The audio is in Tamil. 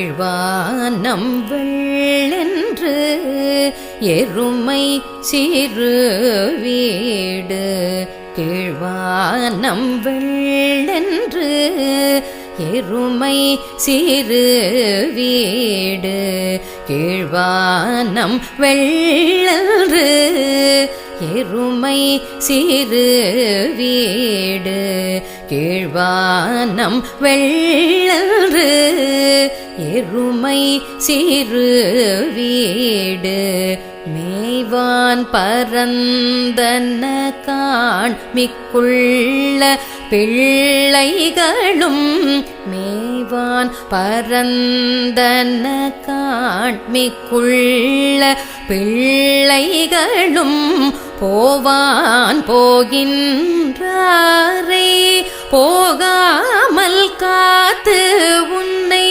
கீழ்வானம் வெள்ளென்று எருமை சிறு வீடு. கீழ்வானம் வெள்ளென்று எருமை சிறு வீடு. கீழ்வானம் வெள்ளென்று எருமை சிறு வீடு. கீழ்வானம் வெள்ளென்று எருமை சிறு வீடு. மேய்வான் பரந்தன காண்மிக்குள்ள பிள்ளைகளும். மேய்வான் பரந்தன காண்மிக்குள்ள பிள்ளைகளும். போவான் போகின்றாரை போகாமல் காத்து உன்னை